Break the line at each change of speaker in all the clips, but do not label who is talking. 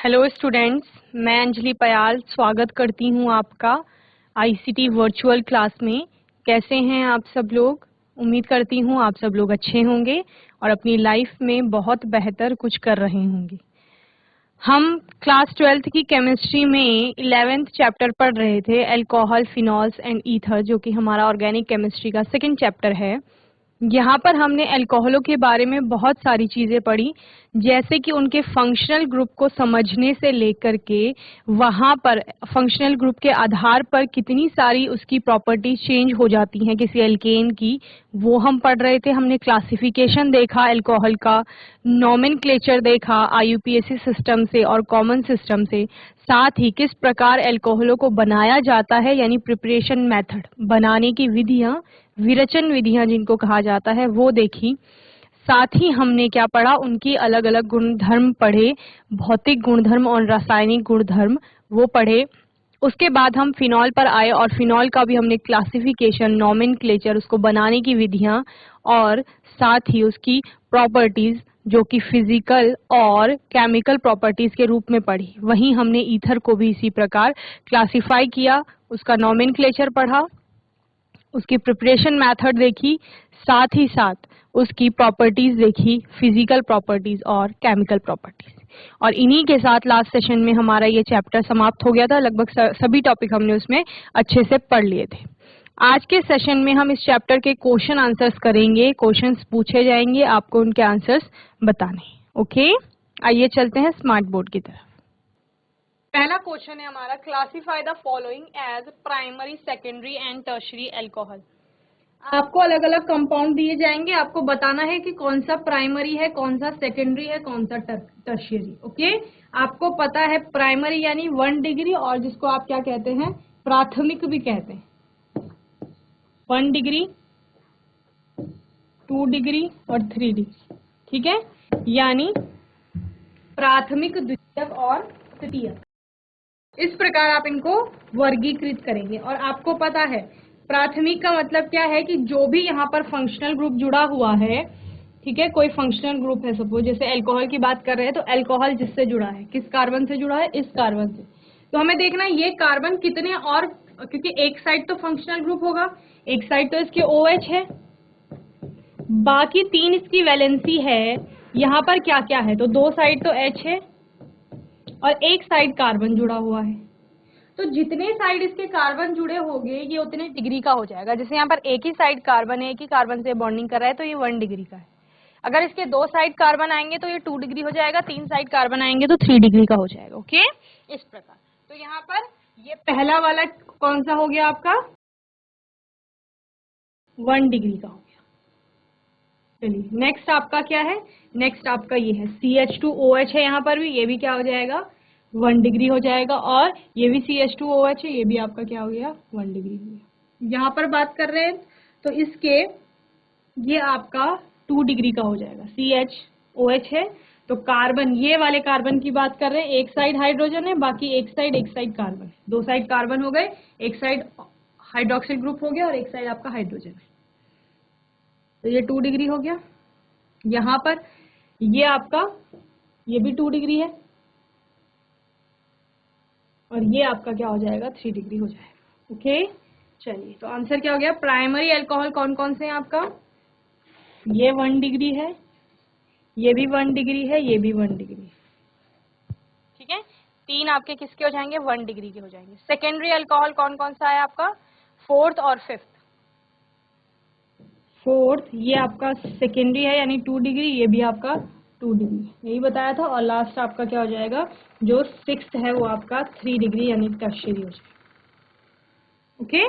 Hello students, मैं अंजलि पयाल स्वागत करती हूँ आपका आईसीटी वर्चुअल क्लास में। कैसे हैं आप सब लोग? उम्मीद करती हूँ आप सब लोग अच्छे होंगे और अपनी लाइफ में बहुत बेहतर कुछ कर रहे होंगे। हम क्लास 12th की केमिस्ट्री में 11th चैप्टर पढ़ रहे थे, अल्कोहल, फिनॉल्स एंड ईथर, जो कि हमारा ऑर्गेनिक केमिस्ट्री का सेकंड चैप्टर है। यहाँ पर हमने अल्कोहलों के बारे में बहुत सारी चीजें पढ़ी, जैसे कि उनके फंक्शनल ग्रुप को समझने से लेकर के वहाँ पर फंक्शनल ग्रुप के आधार पर कितनी सारी उसकी प्रॉपर्टीज चेंज हो जाती हैं किसी एल्केन की, वो हम पढ़ रहे थे। हमने क्लासिफिकेशन देखा अल्कोहल का, नॉमेनक्लेचर देखा आईयूपीएसी सिस्टम से और कॉमन सिस्टम से, साथ ही किस प्रकार अल्कोहलों को बनाया जाता है यानी प्रिपरेशन मेथड, बनाने की विधियां, विरचन विधियां जिनको कहा जाता है, वो देखी। साथ ही हमने क्या पढ़ा, उनकी अलग अलग गुणधर्म पढ़े, भौतिक गुणधर्म और रासायनिक गुणधर्म वो पढ़े। उसके बाद हम फिनॉल पर आए और फिनॉल का भी हमने क्लासिफिकेशन, नॉमेनक्लेचर, उसको बनाने की विधियां और साथ ही उसकी प्रॉपर्टीज जो कि फिजिकल और केमिकल प्रॉपर्टीज के रूप में पढ़ी। वहीं हमने ईथर को भी इसी प्रकार क्लासिफाई किया, उसका नॉमेनक्लेचर पढ़ा, उसकी प्रिपरेशन मेथड देखी, साथ ही साथ उसकी प्रॉपर्टीज देखी, फिजिकल प्रॉपर्टीज और केमिकल प्रॉपर्टीज। और इन्हीं के साथ लास्ट सेशन में हमारा ये चैप्टर समाप्त हो गया था। लगभग सभी टॉपिक हमने उसमें अच्छे से पढ़ लिए थे। आज के सेशन में हम इस चैप्टर के क्वेश्चन आंसर्स करेंगे, क्वेश्चंस पूछे जाएंगे, आपको उनके आंसर्स बताने। ओके, आइए चलते हैं स्मार्ट बोर्ड की तरफ। पहला क्वेश्चन है हमारा, classify the following as primary, secondary and tertiary alcohol. आपको अलग अलग कंपाउंड दिए जाएंगे, आपको बताना है कि कौन सा प्राइमरी है, कौन सा सेकेंडरी है, कौन सा टर्शियरी। ओके, आपको पता है प्राइमरी यानी 1 डिग्री और जिसको आप क्या कहते हैं, प्राथमिक भी कहते हैं। 1 डिग्री, 2 डिग्री और 3 डिग्री, ठीक है, यानी प्राथमिक, द्वितीयक और तृतीयक। इस प्रकार आप इनको वर्गीकृत करेंगे। और आपको पता है प्राथमिक का मतलब क्या है कि जो भी यहाँ पर फंक्शनल ग्रुप जुड़ा हुआ है, ठीक है, कोई फंक्शनल ग्रुप है, सपोज जैसे अल्कोहल की बात कर रहे हैं तो अल्कोहल जिससे जुड़ा है, किस कार्बन से जुड़ा है, इस कार्बन से, तो हमें देखना है ये कार्बन कितने, और क्योंकि एक साइड तो फंक्शनल ग्रुप होगा, एक साइड तो इसके OH है, बाकी 3 इसकी वैलेंसी है। यहाँ पर क्या क्या है, तो 2 साइड तो H है और एक साइड कार्बन जुड़ा हुआ है। तो जितने साइड इसके कार्बन जुड़े होंगे ये उतने डिग्री का हो जाएगा। जैसे यहाँ पर एक ही साइड कार्बन है, एक ही कार्बन से बॉन्डिंग कर रहा है, तो ये 1 डिग्री का है। अगर इसके 2 साइड कार्बन आएंगे तो ये 2 डिग्री हो जाएगा, 3 साइड कार्बन आएंगे तो 3 डिग्री का हो जाएगा। ओके, इस प्रकार। तो यहाँ पर ये पहला वाला कौन सा हो गया आपका, 1 डिग्री का हो गया। चलिए नेक्स्ट आपका क्या है, नेक्स्ट आपका ये है CH2OH है, यहाँ पर भी, ये भी क्या हो जाएगा, 1 डिग्री हो जाएगा। और ये भी CH2OH है, ये भी आपका क्या हो गया, 1 डिग्री हो गया। यहाँ पर बात कर रहे हैं तो इसके ये आपका 2 डिग्री का हो जाएगा। CHOH है तो कार्बन, ये वाले कार्बन की बात कर रहे हैं, एक साइड हाइड्रोजन है, बाकी एक साइड कार्बन, 2 साइड कार्बन हो गए, एक साइड हाइड्रोक्सिल ग्रुप हो गया और एक साइड आपका हाइड्रोजन है, तो ये 2 डिग्री हो गया। यहाँ पर ये आपका, ये भी 2 डिग्री है और ये आपका क्या हो जाएगा, 3 डिग्री हो जाएगा। ओके, चलिए तो आंसर क्या हो गया, प्राइमरी अल्कोहल कौन कौन से हैं आपका, ये 1 डिग्री है, ये भी 1 डिग्री है, ये भी 1 डिग्री, ठीक है, 3 आपके किसके हो जाएंगे, 1 डिग्री के हो जाएंगे। सेकेंडरी अल्कोहल कौन कौन सा है आपका, 4th और 5th। 4th ये आपका सेकेंडरी है यानी 2 डिग्री, ये भी आपका 2 डिग्री, यही बताया था। और लास्ट आपका क्या हो जाएगा, जो 6th है वो आपका 3 डिग्री यानी टर्शियरी हो जाएगा। ओके,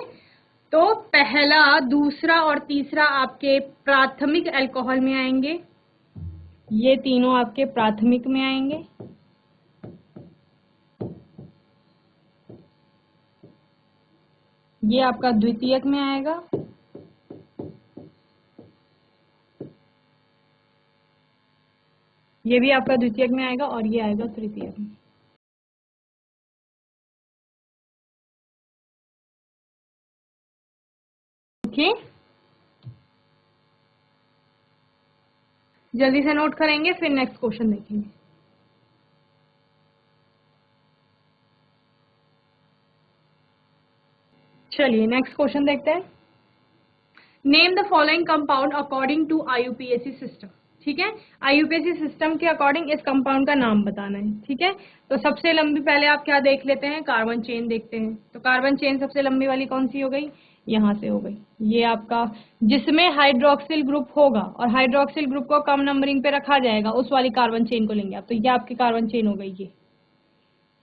तो पहला, दूसरा और तीसरा आपके प्राथमिक अल्कोहल में आएंगे, ये तीनों आपके प्राथमिक में आएंगे। ये आपका द्वितीयक में आएगा, ये भी आपका द्वितीयक में आएगा और ये आएगा तृतीयक में। ओके, जल्दी से नोट करेंगे फिर नेक्स्ट क्वेश्चन देखेंगे। चलिए नेक्स्ट क्वेश्चन देखते हैं। Name the following compound according to IUPAC system. ठीक है, आईयूपीएसी सिस्टम के अकॉर्डिंग इस कंपाउंड का नाम बताना है। ठीक है, तो सबसे लंबी पहले आप क्या देख लेते हैं, कार्बन चेन देखते हैं। तो कार्बन चेन सबसे लंबी वाली कौन सी हो गई, यहाँ से हो गई, ये आपका जिसमें हाइड्रोक्सिल ग्रुप होगा और हाइड्रोक्सिल ग्रुप को कम नंबरिंग पे रखा जाएगा उस वाली कार्बन चेन को लेंगे आप। तो ये आपकी कार्बन चेन हो गई ये।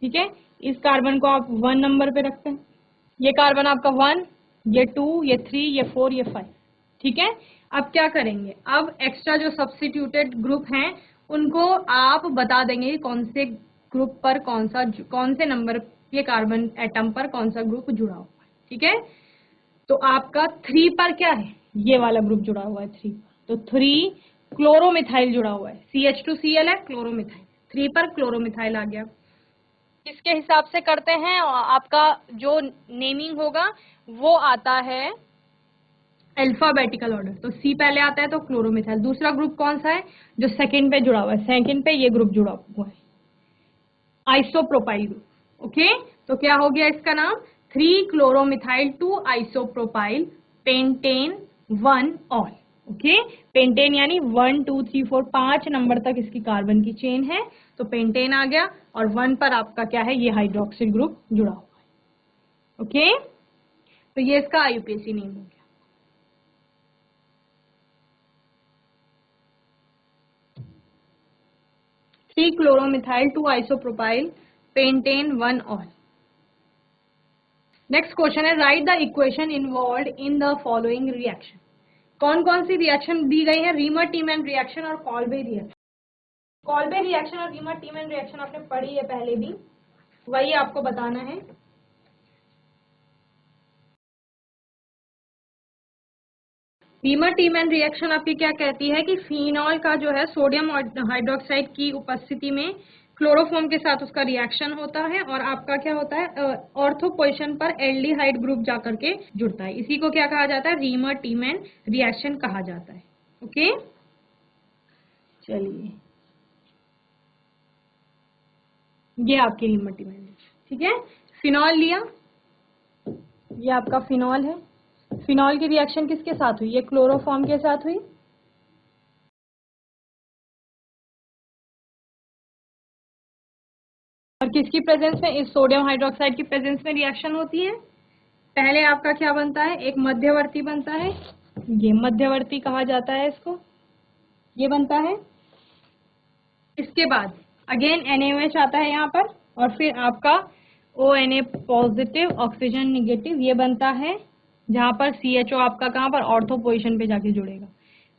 ठीक है, इस कार्बन को आप 1 नंबर पे रखते हैं, ये कार्बन आपका 1, ये 2, ये 3, ये 4, ये 5। ठीक है, अब क्या करेंगे, अब एक्स्ट्रा जो सब्स्टिट्यूटेड ग्रुप हैं उनको आप बता देंगे कौन से ग्रुप पर कौन से नंबर के कार्बन एटम पर कौन सा ग्रुप जुड़ा हुआ है। ठीक है, तो आपका 3 पर क्या है, ये वाला ग्रुप जुड़ा हुआ है 3 पर। तो 3 क्लोरोमिथाइल जुड़ा हुआ है, CH2Cl है, क्लोरोमिथाइल, 3 पर क्लोरोमिथाइल आ गया। किसके हिसाब से करते हैं, आपका जो नेमिंग होगा वो आता है अल्फाबेटिकल ऑर्डर। तो सी पहले आता है तो क्लोरोमिथाइल। दूसरा ग्रुप कौन सा है जो सेकंड पे जुड़ा हुआ है, सेकंड पे ये ग्रुप जुड़ा हुआ है, आइसोप्रोपाइल ग्रुप। ओके, तो क्या हो गया इसका नाम, 3 chloromethyl 2 isopropyl pentane 1 all. Okay, pentane यानी 1 2 3 4 5 नंबर तक इसकी कार्बन की चेन है, तो पेंटेन आ गया। और 1 पर आपका क्या है, ये हाइड्रोक्सिल ग्रुप जुड़ा हुआ है। ओके, तो ये इसका आईयूपीएसी नेम हो गया। Three chloromethyl 2 isopropyl pentane 1 ol. Next question है, write the equation involve in the following reaction. कौन कौन सी रिएक्शन दी गई है, रीमर टीमैन रिएक्शन और कॉल्बे रिएक्शन। कॉल्बे रिएक्शन और रीमर टीमैन रिएक्शन आपने पढ़ी है पहले भी, वही आपको बताना है। रीमर टीमैन रिएक्शन आपकी क्या कहती है कि फिनॉल का जो है सोडियम हाइड्रोक्साइड की उपस्थिति में क्लोरोफॉर्म के साथ उसका रिएक्शन होता है और आपका क्या होता है, ऑर्थो पोजीशन पर एल्डिहाइड ग्रुप जाकर के जुड़ता है। इसी को क्या कहा जाता है, रीमर टीमैन रिएक्शन कहा जाता है। ओके, चलिए ये आपकी रीमर टीमैन रिएक्शन। ठीक है, फिनॉल लिया, ये आपका फिनॉल है। फिनॉल की रिएक्शन किसके साथ हुई, ये क्लोरोफॉर्म के साथ हुई। और किसकी प्रेजेंस में, इस सोडियम हाइड्रोक्साइड की प्रेजेंस में रिएक्शन होती है। पहले आपका क्या बनता है, एक मध्यवर्ती बनता है, ये मध्यवर्ती कहा जाता है इसको, ये बनता है। इसके बाद अगेन NaOH आता है यहाँ पर और फिर आपका ONA पॉजिटिव ऑक्सीजन निगेटिव ये बनता है, जहां पर CHO आपका कहां पर, ऑर्थो पोजीशन पे जाके जुड़ेगा।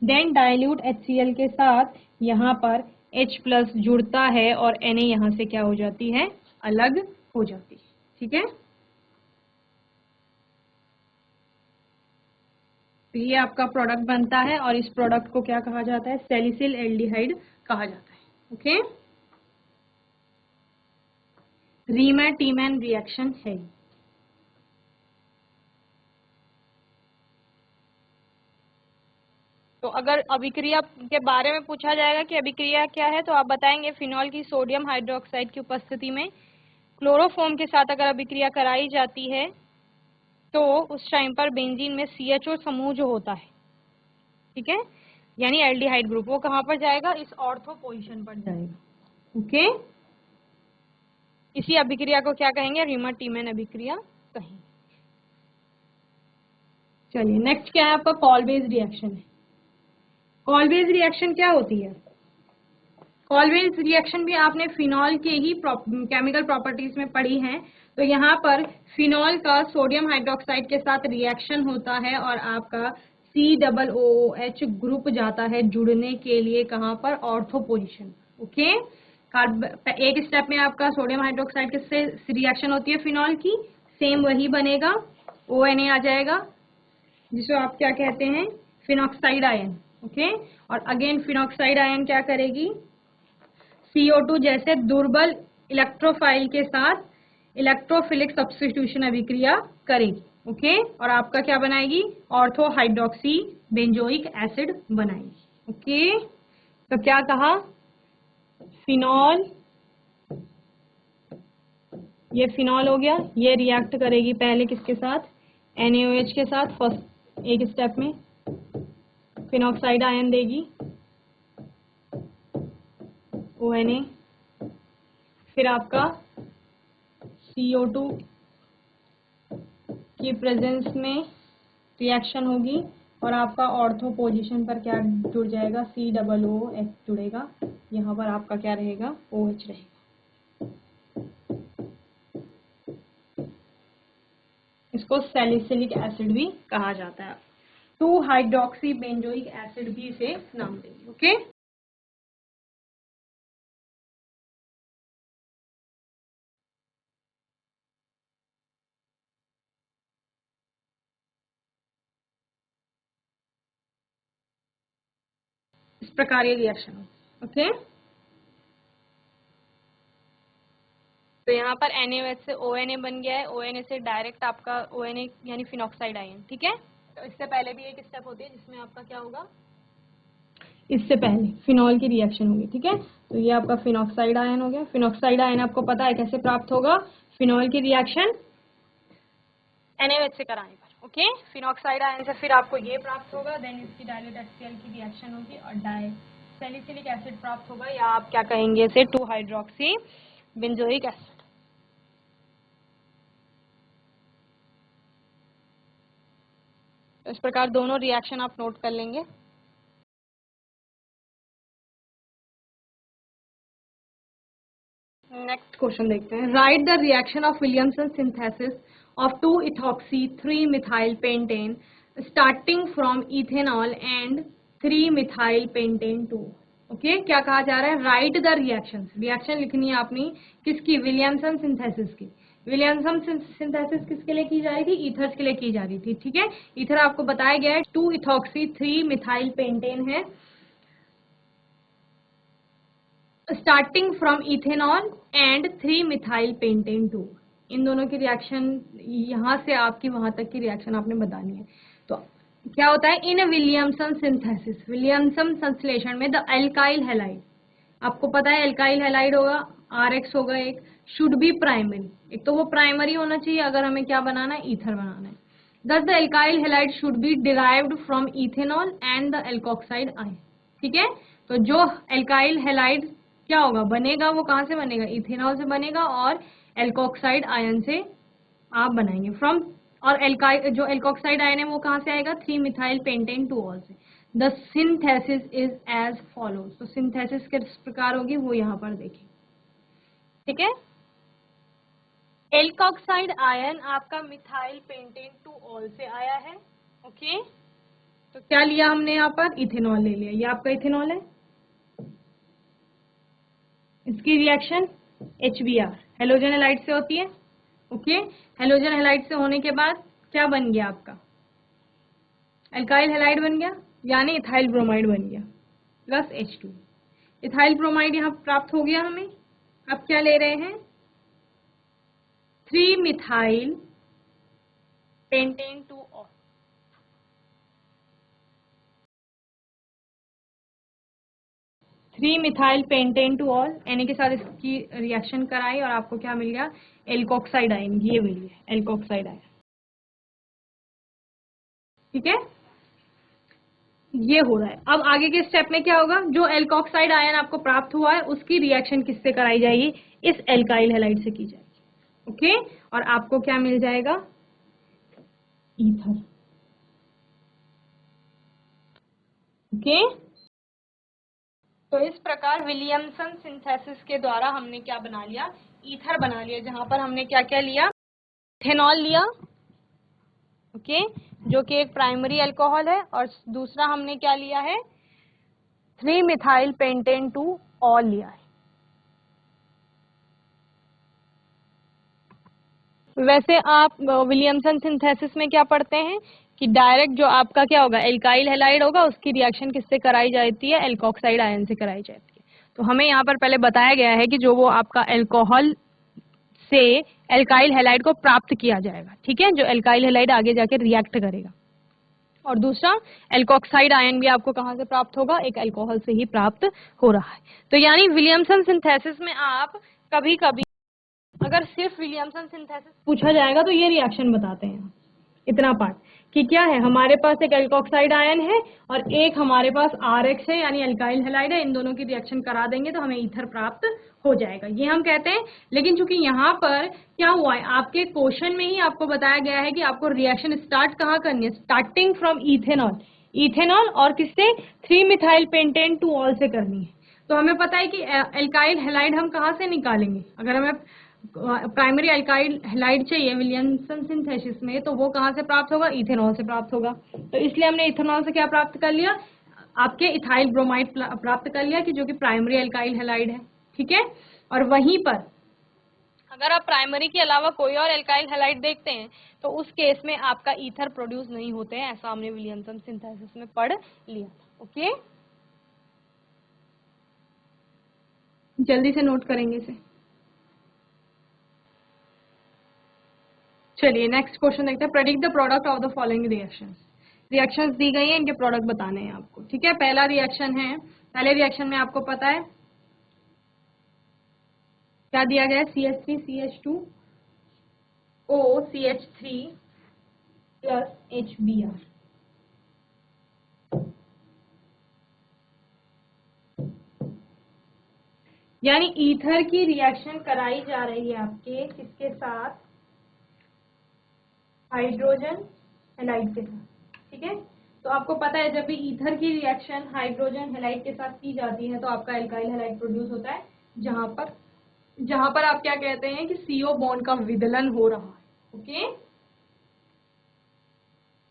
देन डाइल्यूट HCl के साथ यहाँ पर H+ जुड़ता है और Na यहाँ से क्या हो जाती है, अलग हो जाती है। ठीक है, तो ये आपका प्रोडक्ट बनता है और इस प्रोडक्ट को क्या कहा जाता है, सैलिसिल एल्डिहाइड कहा जाता है। ओके, रीमर टीमैन रिएक्शन है। तो अगर अभिक्रिया के बारे में पूछा जाएगा कि अभिक्रिया क्या है, तो आप बताएंगे फिनॉल की सोडियम हाइड्रोक्साइड की उपस्थिति में क्लोरोफॉर्म के साथ अगर अभिक्रिया कराई जाती है तो उस टाइम पर बेंजीन में CHO समूह जो होता है, ठीक है, यानी एल्डिहाइड ग्रुप, वो कहां पर जाएगा, इस ऑर्थो पोजीशन पर जाएगा। ओके, इसी अभिक्रिया को क्या कहेंगे, रीमर टीमैन अभिक्रिया कहेंगे। चलिए नेक्स्ट क्या है आपका, कॉलवेज रिएक्शन है। कॉलवेज रिएक्शन क्या होती है, कॉलवेज रिएक्शन भी आपने फिनॉल के ही केमिकल प्रॉपर्टीज में पढ़ी है। तो यहाँ पर फिनॉल का सोडियम हाइड्रोक्साइड के साथ रिएक्शन होता है और आपका COOH ग्रुप जाता है जुड़ने के लिए कहाँ पर, ऑर्थो पोजीशन। ओके, एक स्टेप में आपका सोडियम हाइड्रोक्साइड किससे रिएक्शन होती है, फिनॉल की, सेम वही बनेगा, ONA आ जाएगा जिसको आप क्या कहते हैं, फिनॉक्साइड आयन। ओके, और अगेन फिनॉक्साइड आयन क्या करेगी, CO2 जैसे दुर्बल इलेक्ट्रोफाइल के साथ इलेक्ट्रोफिलिक सब्स्टिट्यूशन अभिक्रिया करेगी। ओके, और आपका क्या बनाएगी, ऑर्थो हाइड्रोक्सी बेंजोइक एसिड बनाएगी। ओके, तो क्या कहा, फिनॉल, ये फिनॉल हो गया, ये रिएक्ट करेगी पहले किसके साथ, NaOH के साथ फर्स्ट एक स्टेप में फिनॉक्साइड आयन देगी ONA, फिर आपका CO2 की प्रेजेंस में रिएक्शन होगी और आपका ऑर्थो पोजीशन पर क्या जुड़ जाएगा, COOH जुड़ेगा, यहाँ पर आपका क्या रहेगा, OH रहेगा। इसको सैलिसिलिक एसिड भी कहा जाता है, 2 हाइड्रोक्सी बेंजोइक एसिड भी इसे नाम देंगे। ओके, इस प्रकार ये रिएक्शन हो। ओके, तो यहाँ पर NaOH से ONA बन गया है, ONA से डायरेक्ट आपका ONA यानी फिनॉक्साइड आयन। ठीक है, तो इससे पहले भी एक स्टेप होती है जिसमें आपका क्या होगा, इससे पहले फिनॉल की रिएक्शन होगी। ठीक है, तो ये आपका फिनॉक्साइड आयन हो गया। फिनॉक्साइड आयन आपको पता है कैसे प्राप्त होगा, फिनॉल की रिएक्शन NaOH से कराने पर। ओके, फिनॉक्साइड आयन से फिर आपको ये प्राप्त होगा, देन इसकी डायल्यूट HCl की रिएक्शन होगी और डाई सैलिसिलिक एसिड प्राप्त होगा, या आप क्या कहेंगे इसे, 2 हाइड्रोक्सी बेंजोइक एसिड। इस प्रकार दोनों रिएक्शन आप नोट कर लेंगे। नेक्स्ट क्वेश्चन देखते हैं, right the reaction of Williamson synthesis of 2 ethoxy 3 methyl pentane starting from ethanol and 3 methyl pentan 2। Okay, क्या कहा जा रहा है, राइट द रिएक्शन, रिएक्शन लिखनी है आपने किसकी, विलियमसन सिंथेसिस की। विलियमसन सिंथेसिस किसके लिए की जा रही थी, ईथर्स के लिए की जा रही थी। ठीक है, ईथर आपको बताया गया है 2 इथॉक्सी 3 मिथाइल पेंटेन है, starting from ethanol and 3 methyl pentan 2। इन दोनों की रिएक्शन यहां से आपकी वहां तक की रिएक्शन आपने बतानी है। तो क्या होता है, इन विलियमसन सिंथेसिस, विलियमसन संश्लेषण में द एल्काइल हैलाइड, आपको पता है एल्काइल हैलाइड होगा, RX होगा एक, शुड बी प्राइमरी, एक तो वो प्राइमरी होना चाहिए अगर हमें क्या बनाना है, ईथर बनाना है। Thus the alkyl halide should be derived from ethanol and the alkoxide ion। ठीक है, तो जो एल्काइल हैलाइड क्या होगा, बनेगा, वो कहाँ से बनेगा, इथेनॉल से बनेगा और एल्कोक्साइड आयन से आप बनाएंगे फ्रॉम, और एल्काइल जो एल्कोक्साइड आयन है वो कहाँ से आएगा, 3 मिथाइल पेंटेन 2 ऑल से। The synthesis is as follows, तो सिंथेसिस किस प्रकार होगी वो यहाँ पर देखें। ठीक है, एल्कोक्साइड आयन आपका मिथाइल पेंटेन 2 ऑल से आया है। ओके, तो क्या लिया हमने यहाँ पर, इथेनॉल ले लिया, ये आपका इथेनॉल है, इसकी रिएक्शन HBr हेलोजन हैलाइड से होती है। ओके, हेलोजन हैलाइड से होने के बाद क्या बन गया आपका, एल्काइल हैलाइड बन गया, यानी इथाइल ब्रोमाइड बन गया प्लस H2। इथाइल ब्रोमाइड यहाँ प्राप्त हो गया हमें। अब क्या ले रहे हैं, 3 methyl pentan 2 all. 3 methyl pentan 2 all, Na के साथ इसकी रिएक्शन कराई और आपको क्या मिल गया, एल्कोक्साइड आयन, ये मिल गया एल्कोक्साइड आयन। ठीक है, ये हो रहा है। अब आगे के स्टेप में क्या होगा, जो एल्कोक्साइड आयन आपको प्राप्त हुआ है उसकी रिएक्शन किससे कराई जाएगी, इस एल्काइल हैलाइड से की जाएगी। ओके, और आपको क्या मिल जाएगा, ईथर। ओके, तो इस प्रकार विलियमसन सिंथेसिस के द्वारा हमने क्या बना लिया, ईथर बना लिया, जहां पर हमने क्या क्या लिया, इथेनॉल लिया। ओके, जो कि एक प्राइमरी अल्कोहल है, और दूसरा हमने क्या लिया है, 3 मिथाइल पेंटेन 2 ऑल लिया है। वैसे आप विलियमसन सिंथेसिस में क्या पढ़ते हैं कि डायरेक्ट जो आपका क्या होगा, एल्काइल हैलाइड होगा, उसकी रिएक्शन किससे कराई जाती है, एल्कोक्साइड आयन से कराई जाती है। तो हमें यहाँ पर पहले बताया गया है कि जो वो आपका एल्कोहल से एल्काइल हैलाइड को प्राप्त किया जाएगा। ठीक है, जो एल्काइल हैलाइड आगे जाके रिएक्ट करेगा, और दूसरा एल्कोक्साइड आयन भी आपको कहाँ से प्राप्त होगा, एक अल्कोहल से ही प्राप्त हो रहा है। तो यानी विलियमसन सिंथेसिस में आप कभी कभी अगर सिर्फ विलियमसन सिंथेसिस पूछा जाएगा तो ये रिएक्शन बताते हैं, इतना पार्ट, कि क्या है हमारे पास एक एल्कोक्साइड आयन है और एक हमारे पास RX है यानी अल्काइल हैलाइड है, इन दोनों की रिएक्शन करा देंगे तो हमें ईथर प्राप्त हो जाएगा, ये हम कहते हैं। लेकिन चूंकि यहाँ पर क्या हुआ है, आपके क्वेश्चन में ही आपको बताया गया है कि आपको रिएक्शन स्टार्ट कहाँ करनी है, स्टार्टिंग फ्रॉम इथेनॉल, इथेनॉल और किससे, 3 मिथाइल पेंटेन 2 ऑल से करनी है। तो हमें पता है कि अल्काइल हैलाइड हम कहाँ से निकालेंगे, अगर हमें प्राइमरी अल्काइल हैलाइड चाहिए विलियमसन सिंथेसिस में, तो वो कहाँ से प्राप्त होगा, इथेनॉल से प्राप्त होगा। तो इसलिए हमने इथेनॉल से क्या प्राप्त कर लिया, आपके इथाइल ब्रोमाइड प्राप्त कर लिया, कि जो कि प्राइमरी अल्काइल हैलाइड है, ठीक है। और वहीं पर अगर आप प्राइमरी के अलावा कोई और अल्काइल हैलाइड देखते हैं तो उस केस में आपका ईथर प्रोड्यूस नहीं होते हैं, ऐसा हमने विलियमसन सिंथेसिस में पढ़ लिया। ओके, जल्दी से नोट करेंगे इसे। चलिए नेक्स्ट क्वेश्चन देखते हैं। Predict the product of the following reactions. Reactions दी गई हैं, इनके प्रोडक्ट बताने हैं आपको, ठीक है। पहला रिएक्शन है, पहले रिएक्शन में आपको पता है क्या दिया गया है, CH3CH2OCH3 प्लस HBr। यानी ईथर की रिएक्शन कराई जा रही है आपके किसके साथ, हाइड्रोजन हैलाइड के साथ, ठीक है। तो आपको पता है जब भी ईथर की रिएक्शन हाइड्रोजन हैलाइड के साथ की जाती है तो आपका एल्काइल हैलाइड प्रोड्यूस होता है, जहां पर आप क्या कहते हैं कि CO बॉन्ड का विदलन हो रहा है। ओके,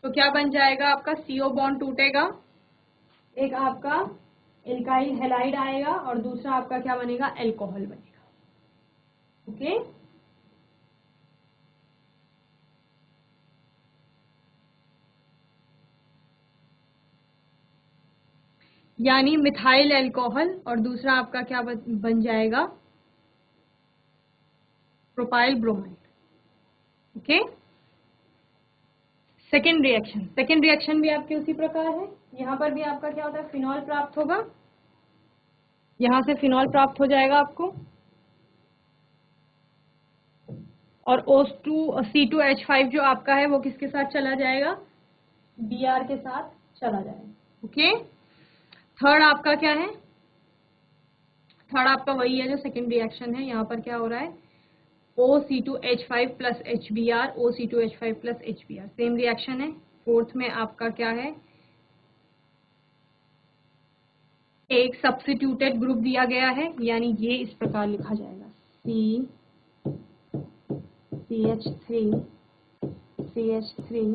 तो क्या बन जाएगा, आपका CO बॉन्ड टूटेगा, एक आपका एल्काइल हैलाइड आएगा और दूसरा आपका क्या बनेगा, अल्कोहल बनेगा। ओके, यानी मिथाइल अल्कोहल और दूसरा आपका क्या बन जाएगा, propyl bromide. Okay, second reaction भी आपके उसी प्रकार है, यहां पर भी आपका क्या होता है, फिनॉल प्राप्त होगा, यहां से फिनॉल प्राप्त हो जाएगा आपको और C2H5 जो आपका है वो किसके साथ चला जाएगा, Br के साथ चला जाएगा। ओके, थर्ड आपका क्या है, थर्ड आपका वही है जो सेकेंड रिएक्शन है, यहाँ पर क्या हो रहा है, OC2H5 plus HBr, OC2H5 plus HBr, same reaction है। फोर्थ में आपका क्या है, एक सब्स्टिट्यूटेड ग्रुप दिया गया है, यानी ये इस प्रकार लिखा जाएगा, CH3 CH3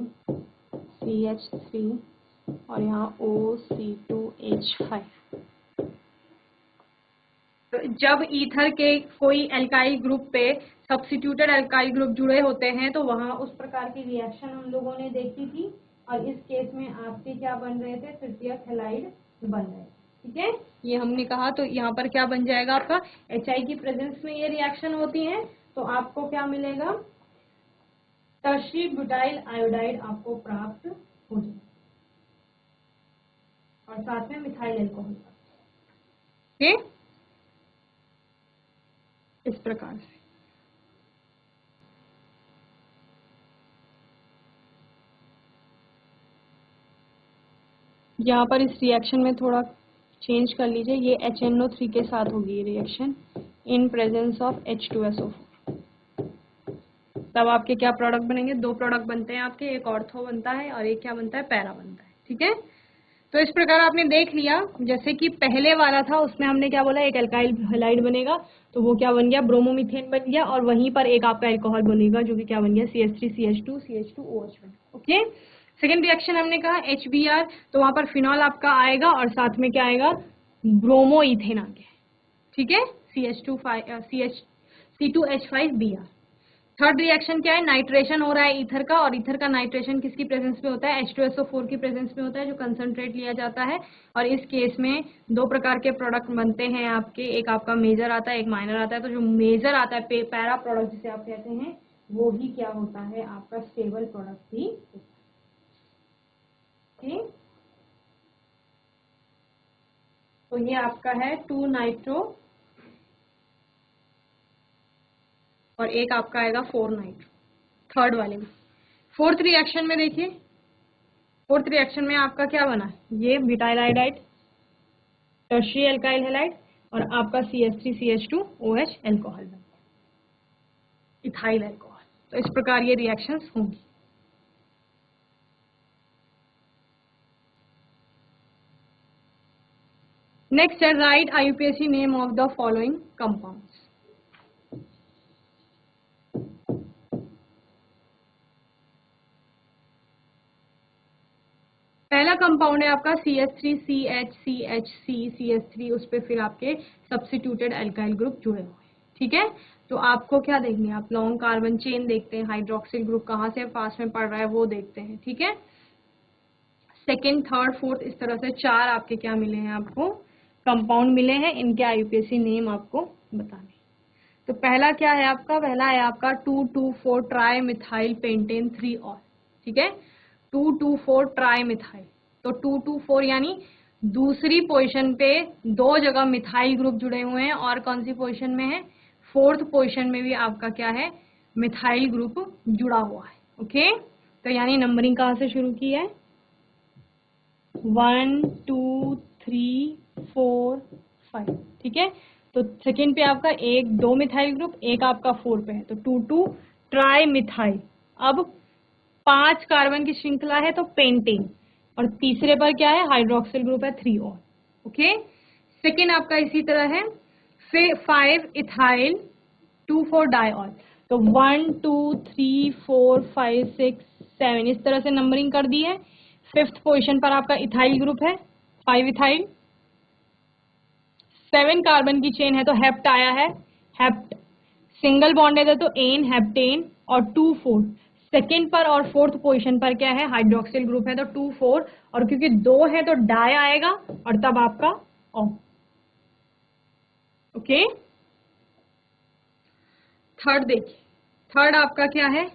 CH3 और यहाँ OC2H5। तो जब ईथर के कोई अल्काइल ग्रुप पे सब्स्टिट्यूटेड अल्काइल ग्रुप जुड़े होते हैं तो वहां उस प्रकार की रिएक्शन हम लोगों ने देखी थी, और इस केस में आपके क्या बन रहे थे, तृतीयक हैलाइड बन रहे थे, ठीक है। ये हमने कहा, तो यहाँ पर क्या बन जाएगा आपका, HI की प्रेजेंस में ये रिएक्शन होती है तो आपको क्या मिलेगा, टर्शियरी ब्यूटाइल आयोडाइड आपको प्राप्त हो जाएगा और साथ में मिथाइल अल्कोहल, ओके, इस प्रकार से। यहाँ पर इस रिएक्शन में थोड़ा चेंज कर लीजिए, ये HNO3 के साथ होगी ये reaction in presence of H2SO4। तब आपके क्या प्रोडक्ट बनेंगे, दो प्रोडक्ट बनते हैं आपके, एक ऑर्थो बनता है और एक क्या बनता है, पैरा बनता है, ठीक है। तो इस प्रकार आपने देख लिया, जैसे कि पहले वाला था उसमें हमने क्या बोला, एक अल्काइल हैलाइड बनेगा तो वो क्या बन गया, ब्रोमोमीथेन बन गया, और वहीं पर एक आपका अल्कोहल बनेगा जो कि क्या बन गया, CH3CH2 CH2OH बन। ओके, सेकेंड रिएक्शन हमने कहा HBr, तो वहां पर फिनॉल आपका आएगा और साथ में क्या आएगा, ब्रोमोइथेन आ गया, ठीक है, C2H5Br। थर्ड रिएक्शन क्या है, नाइट्रेशन हो रहा है ईथर का, और ईथर का नाइट्रेशन किसकी प्रेजेंस में होता है, H2SO4 की प्रेजेंस में होता है, जो कंसंट्रेट लिया जाता है। और इस केस में दो प्रकार के प्रोडक्ट बनते हैं आपके, एक आपका मेजर आता है, एक माइनर आता है। तो जो मेजर आता है, पैरा प्रोडक्ट जिसे आप कहते हैं, वो ही क्या होता है, आपका स्टेबल प्रोडक्ट ही होता है। तो ये आपका है 2 नाइट्रो और एक आपका आएगा 4 नाइट्रो, थर्ड वाले में फोर्थ रिएक्शन में देखिए, फोर्थ रिएक्शन में आपका क्या बना, ये butyl iodide tertiary alkyl halide और आपका CH3CH2OH एल्कोहल बना, इथाइल एल्कोहल। तो इस प्रकार ये रिएक्शंस होंगी। नेक्स्ट है right IUPAC name of the following compounds. पहला कंपाउंड है आपका CH3CHCHC, उस पर फिर आपके सब्स्टिट्यूटेड एल्काइल ग्रुप जुड़े हुए हैं। ठीक है, तो आपको क्या देखनी है, आप लॉन्ग कार्बन चेन देखते हैं, हाइड्रोक्सिल ग्रुप कहाँ से पास में पड़ रहा है वो देखते हैं। ठीक है, सेकेंड, थर्ड, फोर्थ, इस तरह से 4 आपके क्या मिले हैं, आपको कंपाउंड मिले हैं, इनके IUPAC नेम आपको बताने। तो पहला क्या है आपका, पहला है आपका 2,2,4 ट्राई मिथाइल पेंटेन 3 ऑल। ठीक है, 2,2,4 ट्राई मिथाइल। तो 2,2,4 यानी दूसरी पोजीशन पे 2 जगह मिथाइल ग्रुप जुड़े हुए हैं, और कौन सी पोजीशन में है, फोर्थ पोजीशन में भी आपका क्या है, मिथाइल ग्रुप जुड़ा हुआ है। ओके, तो यानी नंबरिंग कहाँ से शुरू की है, 1 2 3 4 5। ठीक है, तो सेकेंड पे आपका 2 मिथाइल ग्रुप, एक आपका 4 पे है, तो 2,2 ट्राई मिथाइल। अब 5 कार्बन की श्रृंखला है तो पेंटेन, और तीसरे पर क्या है, हाइड्रोक्सिल ग्रुप है 3 ऑल। ओके, सेकेंड आपका इसी तरह है, फिर 5 इथाइल 2,4 डाइऑल। तो 1 2 3 4 5 6 7 इस तरह से नंबरिंग कर दी है। फिफ्थ पोजीशन पर आपका इथाइल ग्रुप है, 5 इथाइल। 7 कार्बन की चेन है तो हेप्ट आया है, हेप्ट। सिंगल बॉन्डेड है तो एन, हेप्टेन और 2,4। सेकेंड पर और फोर्थ पोजीशन पर क्या है, हाइड्रोक्सिल ग्रुप है तो 2,4, और क्योंकि 2 है तो डाई आएगा और तब आपका ओ। ओके, थर्ड देखिए, थर्ड आपका क्या है,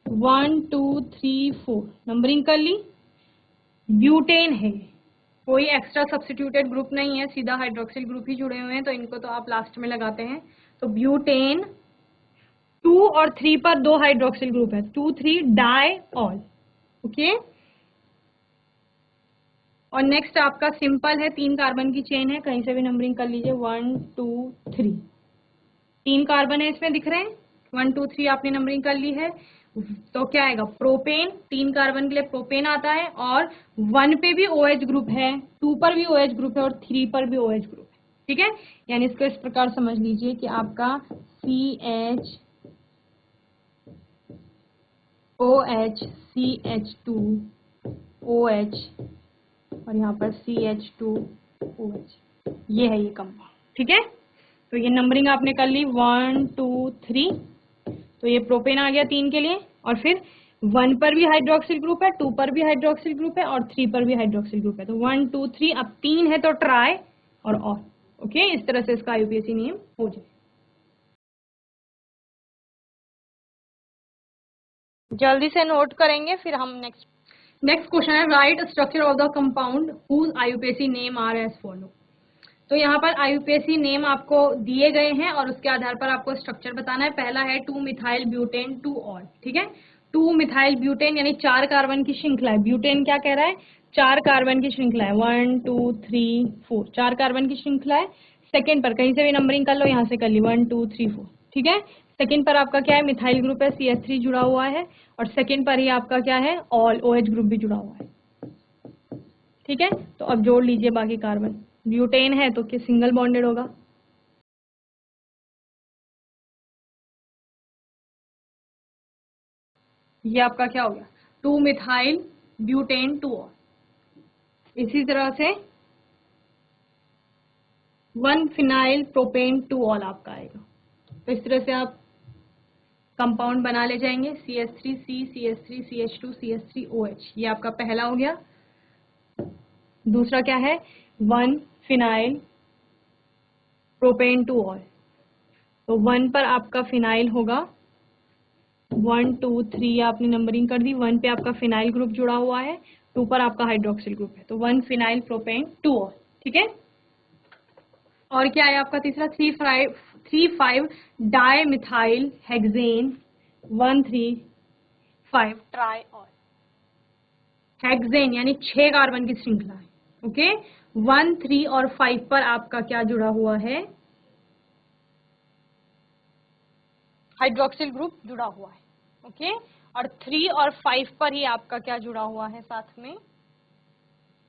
1 2 3 4 नंबरिंग कर ली। ब्यूटेन है, कोई एक्स्ट्रा सब्स्टिट्यूटेड ग्रुप नहीं है, सीधा हाइड्रोक्सिल ग्रुप ही जुड़े हुए हैं, तो इनको तो आप लास्ट में लगाते हैं। तो ब्यूटेन 2 और 3 पर 2 हाइड्रोक्सिल ग्रुप है, 2 3 डाई ऑल। ओके, और नेक्स्ट आपका सिंपल है, 3 कार्बन की चेन है, कहीं से भी नंबरिंग कर लीजिए, 1 2 3, 3 कार्बन है इसमें दिख रहे हैं, 1 2 3 आपने नंबरिंग कर ली है। तो क्या आएगा, प्रोपेन, 3 कार्बन के लिए प्रोपेन आता है, और 1 पे भी OH ग्रुप है, 2 पर भी OH ग्रुप है, और 3 पर भी OH ग्रुप है। ठीक है, यानी इसको इस प्रकार समझ लीजिए कि आपका CH OH CH2 OH और यहाँ पर CH2OH, ये है ये कंपाउंड। ठीक है, तो ये नंबरिंग आपने कर ली 1 2 3, तो ये प्रोपेन आ गया 3 के लिए, और फिर 1 पर भी हाइड्रोक्सिल ग्रुप है, 2 पर भी हाइड्रोक्सिल ग्रुप है, और 3 पर भी हाइड्रोक्सिल ग्रुप है, तो 1 2 3, अब 3 है तो ट्राई और ऑल। ओके, इस तरह से इसका IUPAC नेम हो जाए। जल्दी से नोट करेंगे, फिर हम नेक्स्ट क्वेश्चन है, write structure of the compound whose IUPAC name are as follow. तो यहाँ पर IUPAC नेम आपको दिए गए हैं और उसके आधार पर आपको स्ट्रक्चर बताना है। पहला है 2 मिथाइल ब्यूटेन 2 ऑल। ठीक है, 2 मिथाइल ब्यूटेन यानी 4 कार्बन की श्रृंखला है, ब्यूटेन क्या कह रहा है, 4 कार्बन की श्रृंखला है, 1 2 3 4, 4 कार्बन की श्रृंखला है। सेकेंड पर कहीं से भी नंबरिंग कर लो, यहाँ से कर ली 1 2 3 4। ठीक है, सेकेंड पर आपका क्या है, मिथाइल ग्रुप है, CH3 जुड़ा हुआ है, और सेकेंड पर ही आपका क्या है, ऑल OH ग्रुप भी जुड़ा हुआ है। ठीक है, तो अब जोड़ लीजिए बाकी कार्बन, ब्यूटेन है तो क्या सिंगल बॉन्डेड होगा, ये आपका क्या हो गया, 2 मिथाइल ब्यूटेन 2 ऑल। इसी तरह से 1 फिनाइल प्रोपेन 2 ऑल आपका आएगा। तो इस तरह से आप कंपाउंड बना ले जाएंगे, CH3C CH3 CH2 CH3OH, ये आपका पहला हो गया। दूसरा क्या है, 1 फिनाइल प्रोपेन 2 ऑल, तो 1 पर आपका फिनाइल होगा, 1 2 3 आपने नंबरिंग कर दी, 1 पे आपका फिनाइल ग्रुप जुड़ा हुआ है, 2 पर आपका हाइड्रोक्सिल ग्रुप है, तो 1 फिनाइल प्रोपेन 2 ऑल। ठीक है, और क्या है आपका तीसरा, 3 5 डाई मिथाइल हेक्सेन 1 3 5 ट्राइऑल। हेक्सेन यानी 6 कार्बन की श्रृंखला है। ओके, 1, 3 और 5 पर आपका क्या जुड़ा हुआ है? हाइड्रोक्सिल ग्रुप जुड़ा हुआ है। ओके, और 3 और 5 पर ही आपका क्या जुड़ा हुआ है? साथ में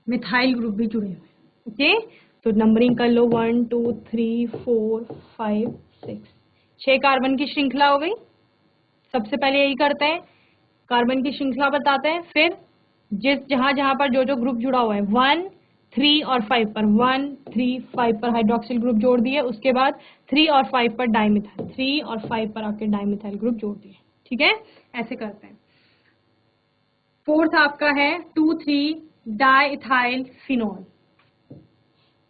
मिथाइल ग्रुप भी जुड़े हुए हैं। ओके, तो नंबरिंग कर लो 1, 2, 3, 4, 5, 6। 6 कार्बन की श्रृंखला हो गई। सबसे पहले यही करते हैं, कार्बन की श्रृंखला बताते हैं, फिर जहां जहां पर जो जो ग्रुप जुड़ा हुआ है 1, 3 और 5 पर 1, 3, 5 पर हाइड्रोक्सिल ग्रुप जोड़ दिए। उसके बाद 3 और 5 पर डाइमिथाइल, 3 और 5 पर आपके डाइमिथाइल ग्रुप जोड़ दिए। ठीक है, ऐसे करते हैं। फोर्थ आपका है 2, 3 डाइइथाइल फिनॉल।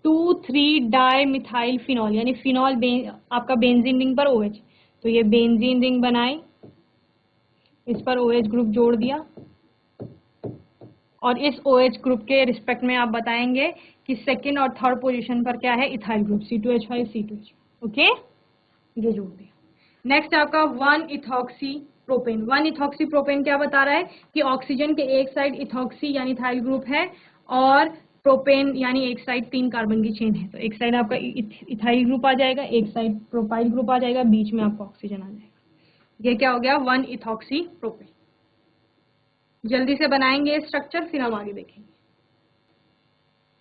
2, 3 डाइमिथाइल फिनॉल यानी फिनॉल आपका बेंजीन रिंग पर OH, तो ये बेंजीन रिंग बनाई, इस पर OH ग्रुप जोड़ दिया और इस OH ग्रुप के रिस्पेक्ट में आप बताएंगे कि सेकंड और थर्ड पोजीशन पर क्या है? Ethyl group C2H5 C2H। Okay, ये जोड़ दिया। नेक्स्ट आपका 1 इथॉक्सी प्रोपेन। 1 इथॉक्सी प्रोपेन क्या बता रहा है कि ऑक्सीजन के एक साइड इथॉक्सी यानी इथाइल ग्रुप है और प्रोपेन यानी एक साइड 3 कार्बन की चेन है। तो एक साइड आपका इथाइल ग्रुप आ जाएगा, एक साइड प्रोपाइल ग्रुप आ जाएगा, बीच में आपका ऑक्सीजन आ जाएगा। ये क्या हो गया? 1 इथॉक्सी प्रोपेन। जल्दी से बनाएंगे स्ट्रक्चर, फिर हम आगे देखेंगे।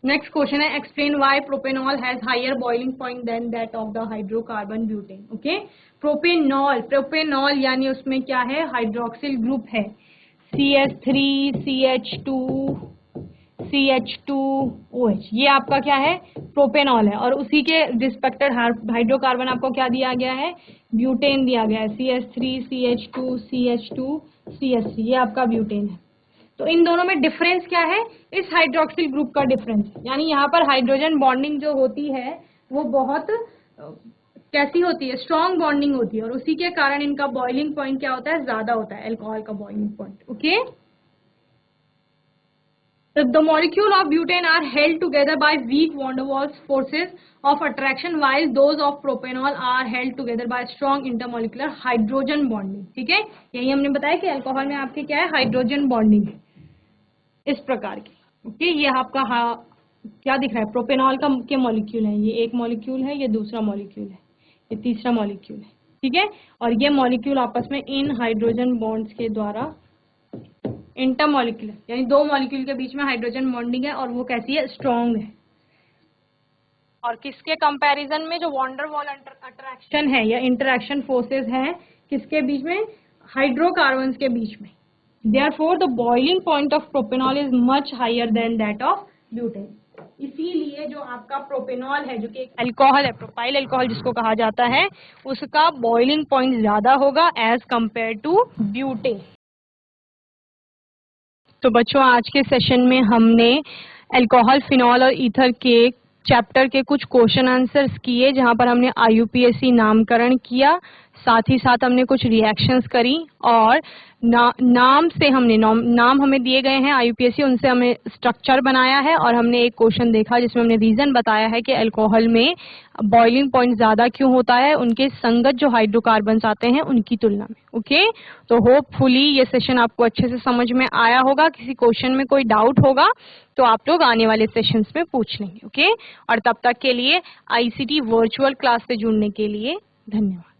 नेक्स्ट क्वेश्चन है, explain why propanol has higher boiling point than that of the hydrocarbon butane. Okay, propanol यानी उसमें क्या है? हाइड्रोक्सिल ग्रुप है, CH3 CH2 CH2OH, ये आपका क्या है? प्रोपेनॉल है। और उसी के रिस्पेक्टेड हाइड्रोकार्बन आपको क्या दिया गया है? ब्यूटेन दिया गया है, CH3 CH2 CH2 CH3, ये आपका ब्यूटेन है। तो इन दोनों में डिफरेंस क्या है? इस हाइड्रोक्सिल ग्रुप का डिफरेंस, यानी यहाँ पर हाइड्रोजन बॉन्डिंग जो होती है वो बहुत कैसी होती है? स्ट्रॉन्ग बॉन्डिंग होती है, और उसी के कारण इनका बॉइलिंग पॉइंट क्या होता है? ज्यादा होता है, अल्कोहल का boiling point. Okay, the molecule of butane are held together by weak van der Waals forces of attraction, while those of propanol are held together by strong intermolecular hydrogen bonding। ठीक है, यही हमने बताया कि alcohol में आपके क्या है? हाइड्रोजन बॉन्डिंग है इस प्रकार की। ओके, ये आपका क्या दिख रहा है? प्रोपेनॉल का के मॉलिक्यूल है, ये एक मॉलिक्यूल है, ये दूसरा मॉलिक्यूल है, ये तीसरा मॉलिक्यूल है। ठीक है, और ये मॉलिक्यूल आपस में इन हाइड्रोजन बॉन्ड्स के द्वारा इंटरमॉलिक्यूलर, यानी दो मॉलिक्यूल के बीच में हाइड्रोजन बॉन्डिंग है और वो कैसी है? स्ट्रॉन्ग है। और किसके कंपैरिजन में? जो वॉन डेर वाल अट्रैक्शन है या इंटरैक्शन फोर्सेस है, किसके बीच में? हाइड्रोकार्बन्स के बीच में। Therefore, the boiling point of propanol is much higher than that of butane। इसीलिए जो आपका प्रोपेनॉल है, जो कि एक अल्कोहल है, प्रोपाइल अल्कोहल जिसको कहा जाता है, उसका बॉइलिंग पॉइंट ज्यादा होगा एज कंपेयर टू ब्यूटेन। तो बच्चों, आज के सेशन में हमने अल्कोहल, फिनॉल और ईथर के चैप्टर के कुछ क्वेश्चन आंसर्स किए, जहां पर हमने IUPAC नामकरण किया, साथ ही साथ हमने कुछ रिएक्शंस करी और नाम से हमने नाम हमें दिए गए हैं IUPAC, उनसे हमें स्ट्रक्चर बनाया है और हमने एक क्वेश्चन देखा जिसमें हमने रीजन बताया है कि अल्कोहल में बॉइलिंग पॉइंट ज्यादा क्यों होता है उनके संगत जो हाइड्रोकार्बन्स आते हैं उनकी तुलना में। ओके, तो होपफुली ये सेशन आपको अच्छे से समझ में आया होगा। किसी क्वेश्चन में कोई डाउट होगा तो आप लोग आने वाले सेशंस में पूछ लेंगे। ओके, और तब तक के लिए ICT वर्चुअल क्लास से जुड़ने के लिए धन्यवाद।